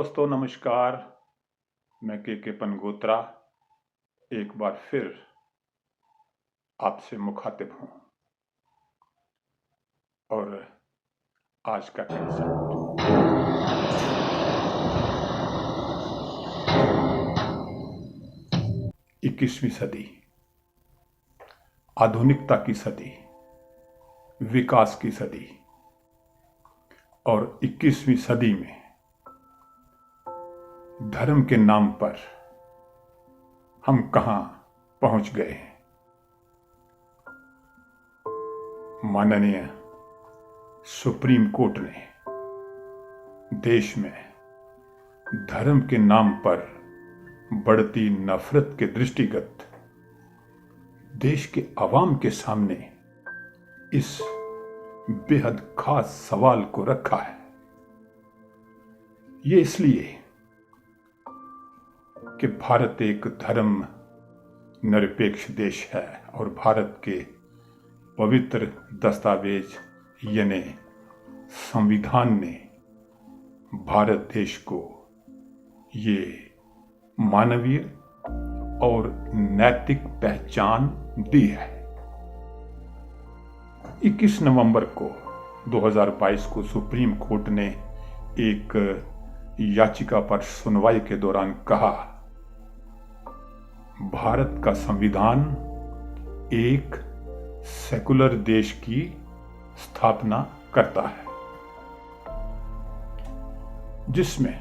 दोस्तों नमस्कार। मैं के पनगोत्रा एक बार फिर आपसे मुखातिब हूं और आज का कंसेप्ट 21वीं सदी, आधुनिकता की सदी, विकास की सदी और 21वीं सदी में धर्म के नाम पर हम कहां पहुंच गए हैं। माननीय सुप्रीम कोर्ट ने देश में धर्म के नाम पर बढ़ती नफरत के दृष्टिगत देश के अवाम के सामने इस बेहद खास सवाल को रखा है। ये इसलिए कि भारत एक धर्म निरपेक्ष देश है और भारत के पवित्र दस्तावेज यानी संविधान ने भारत देश को ये मानवीय और नैतिक पहचान दी है। 21 नवंबर को 2022 को सुप्रीम कोर्ट ने एक याचिका पर सुनवाई के दौरान कहा, भारत का संविधान एक सेकुलर देश की स्थापना करता है जिसमें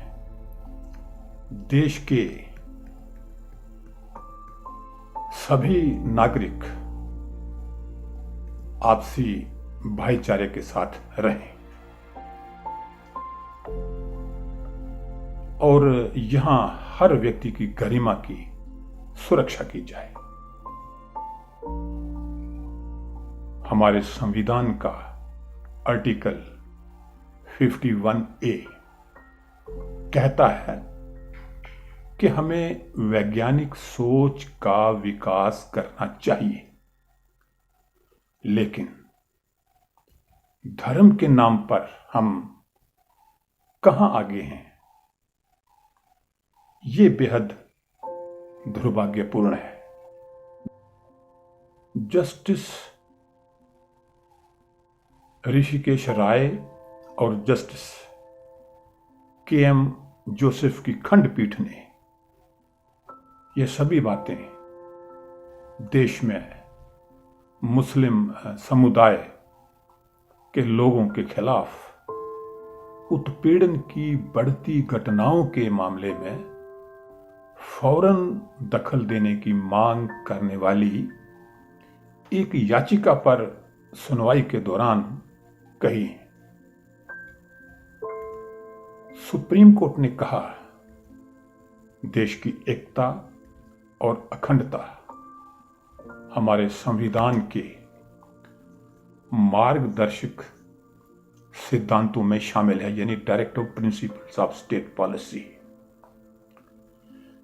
देश के सभी नागरिक आपसी भाईचारे के साथ रहें और यहां हर व्यक्ति की गरिमा की सुरक्षा की जाए। हमारे संविधान का आर्टिकल 51A कहता है कि हमें वैज्ञानिक सोच का विकास करना चाहिए, लेकिन धर्म के नाम पर हम कहां आगे हैं, ये बेहद दुर्भाग्यपूर्ण है। जस्टिस ऋषिकेश राय और जस्टिस KM जोसेफ की खंडपीठ ने ये सभी बातें देश में मुस्लिम समुदाय के लोगों के खिलाफ उत्पीड़न की बढ़ती घटनाओं के मामले में फौरन दखल देने की मांग करने वाली एक याचिका पर सुनवाई के दौरान कही। सुप्रीम कोर्ट ने कहा, देश की एकता और अखंडता हमारे संविधान के मार्गदर्शक सिद्धांतों में शामिल है, यानी directive principles of state policy.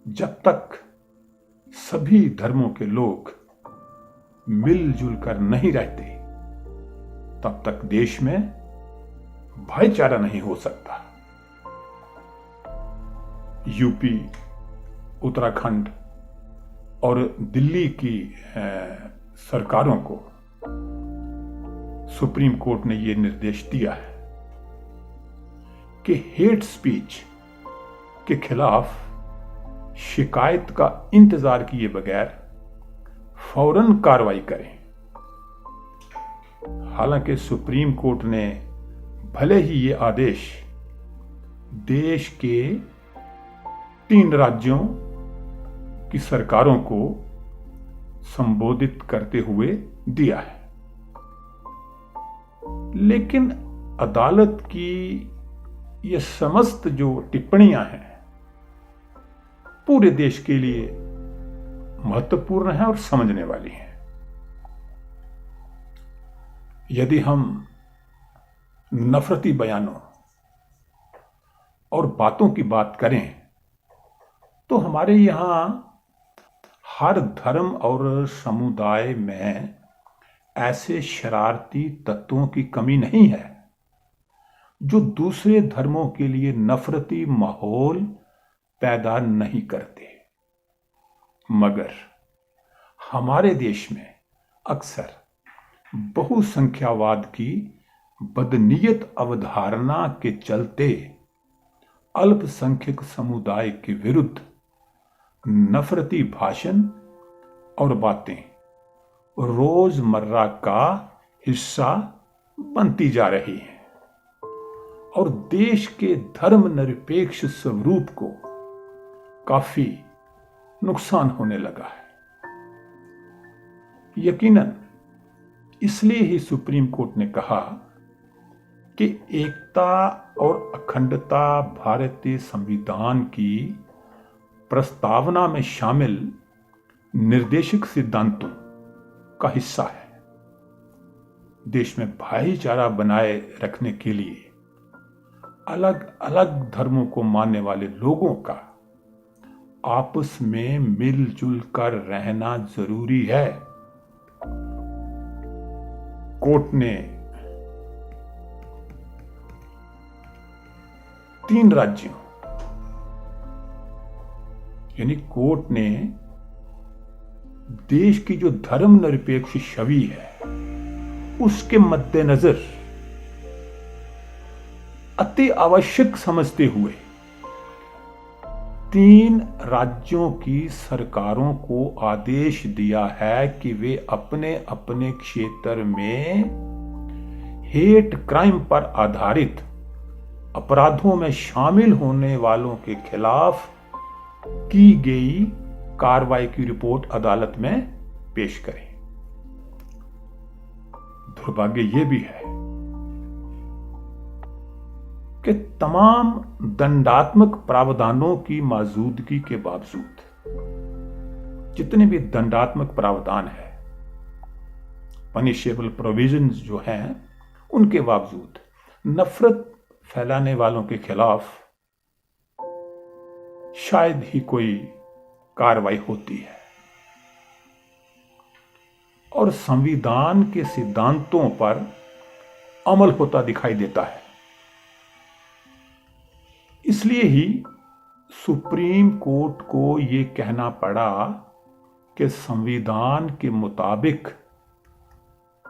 जब तक सभी धर्मों के लोग मिलजुल कर नहीं रहते, तब तक देश में भाईचारा नहीं हो सकता। यूपी, उत्तराखंड और दिल्ली की सरकारों को सुप्रीम कोर्ट ने यह निर्देश दिया है कि हेट स्पीच के खिलाफ शिकायत का इंतजार किए बगैर फौरन कार्रवाई करें। हालांकि सुप्रीम कोर्ट ने भले ही ये आदेश देश के 3 राज्यों की सरकारों को संबोधित करते हुए दिया है, लेकिन अदालत की ये समस्त जो टिप्पणियां हैं पूरे देश के लिए महत्वपूर्ण है और समझने वाली है। यदि हम नफरती बयानों और बातों की बात करें तो हमारे यहां हर धर्म और समुदाय में ऐसे शरारती तत्वों की कमी नहीं है जो दूसरे धर्मों के लिए नफरती माहौल पैदा नहीं करते। मगर हमारे देश में अक्सर बहुसंख्यावाद की बदनीयत अवधारणा के चलते अल्पसंख्यक समुदाय के विरुद्ध नफरती भाषण और बातें रोजमर्रा का हिस्सा बनती जा रही हैं और देश के धर्मनिरपेक्ष स्वरूप को काफी नुकसान होने लगा है। यकीनन इसलिए ही सुप्रीम कोर्ट ने कहा कि एकता और अखंडता भारतीय संविधान की प्रस्तावना में शामिल निर्देशक सिद्धांतों का हिस्सा है। देश में भाईचारा बनाए रखने के लिए अलग अलग धर्मों को मानने वाले लोगों का आपस में मिलजुल कर रहना जरूरी है। कोर्ट ने 3 राज्यों यानी कोर्ट ने देश की जो धर्मनिरपेक्ष छवि है उसके मद्देनजर अति आवश्यक समझते हुए 3 राज्यों की सरकारों को आदेश दिया है कि वे अपने अपने क्षेत्र में हेट क्राइम पर आधारित अपराधों में शामिल होने वालों के खिलाफ की गई कार्रवाई की रिपोर्ट अदालत में पेश करें। दुर्भाग्य यह भी है कि तमाम दंडात्मक प्रावधानों की मौजूदगी के बावजूद, जितने भी दंडात्मक प्रावधान है, पनिशेबल प्रोविजंस जो हैं, उनके बावजूद नफरत फैलाने वालों के खिलाफ शायद ही कोई कार्रवाई होती है और संविधान के सिद्धांतों पर अमल होता दिखाई देता है। इसलिए ही सुप्रीम कोर्ट को यह कहना पड़ा कि संविधान के मुताबिक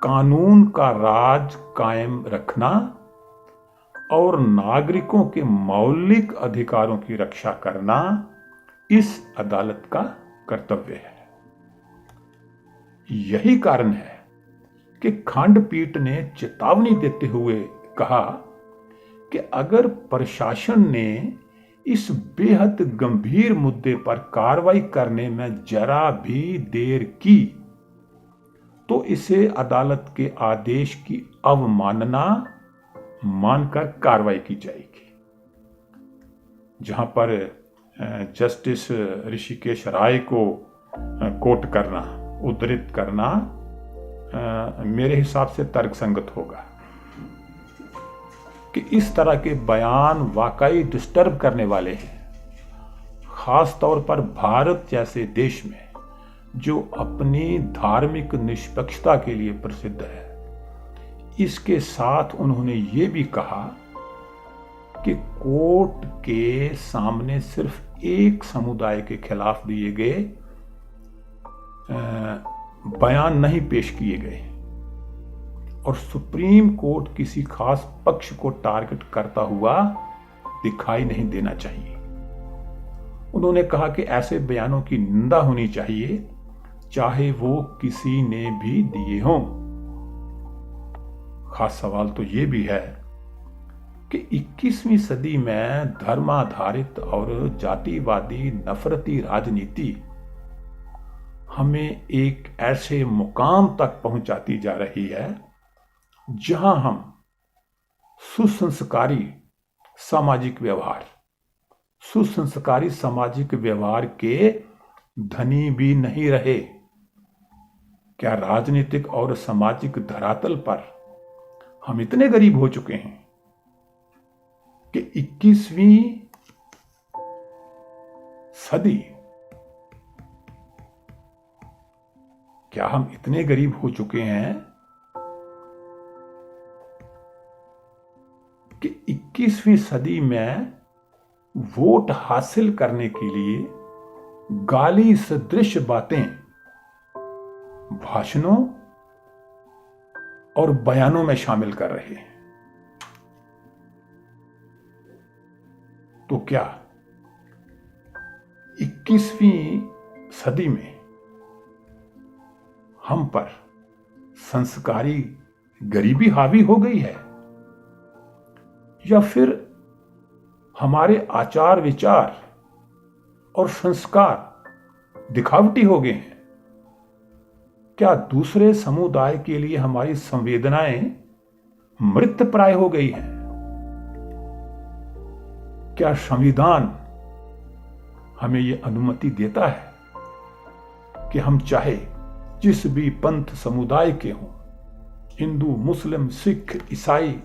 कानून का राज कायम रखना और नागरिकों के मौलिक अधिकारों की रक्षा करना इस अदालत का कर्तव्य है। यही कारण है कि खंडपीठ ने चेतावनी देते हुए कहा कि अगर प्रशासन ने इस बेहद गंभीर मुद्दे पर कार्रवाई करने में जरा भी देर की तो इसे अदालत के आदेश की अवमानना मानकर कार्रवाई की जाएगी। जहां पर जस्टिस ऋषिकेश राय को कोट करना, उद्धृत करना मेरे हिसाब से तर्कसंगत होगा कि इस तरह के बयान वाकई डिस्टर्ब करने वाले हैं, खास तौर पर भारत जैसे देश में जो अपनी धार्मिक निष्पक्षता के लिए प्रसिद्ध है। इसके साथ उन्होंने ये भी कहा कि कोर्ट के सामने सिर्फ एक समुदाय के खिलाफ दिए गए बयान नहीं पेश किए गए और सुप्रीम कोर्ट किसी खास पक्ष को टारगेट करता हुआ दिखाई नहीं देना चाहिए। उन्होंने कहा कि ऐसे बयानों की निंदा होनी चाहिए, चाहे वो किसी ने भी दिए हों। खास सवाल तो ये भी है कि 21वीं सदी में धर्माधारित और जातिवादी नफरती राजनीति हमें एक ऐसे मुकाम तक पहुंचाती जा रही है जहां हम सुसंस्कारी सामाजिक व्यवहार के धनी भी नहीं रहे। क्या राजनीतिक और सामाजिक धरातल पर हम इतने गरीब हो चुके हैं कि 21वीं सदी, क्या हम इतने गरीब हो चुके हैं कि 21वीं सदी में वोट हासिल करने के लिए गाली सदृश बातें भाषणों और बयानों में शामिल कर रहे हैं। तो क्या 21वीं सदी में हम पर संस्कारी गरीबी हावी हो गई है, या फिर हमारे आचार विचार और संस्कार दिखावटी हो गए हैं? क्या दूसरे समुदाय के लिए हमारी संवेदनाएं मृतप्राय हो गई हैं? क्या संविधान हमें यह अनुमति देता है कि हम चाहे जिस भी पंथ समुदाय के हों, हिंदू, मुस्लिम, सिख, ईसाई,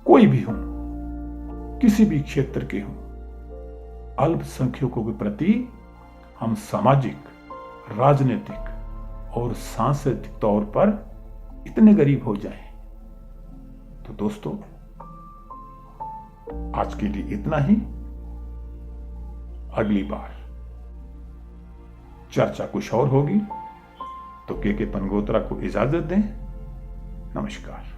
कोई भी हों, किसी भी क्षेत्र के हों, अल्पसंख्यकों के प्रति हम सामाजिक, राजनीतिक और सांस्कृतिक तौर पर इतने गरीब हो जाएं? तो दोस्तों, आज के लिए इतना ही। अगली बार चर्चा कुछ और होगी, तो के पनगोत्रा को इजाजत दें। नमस्कार।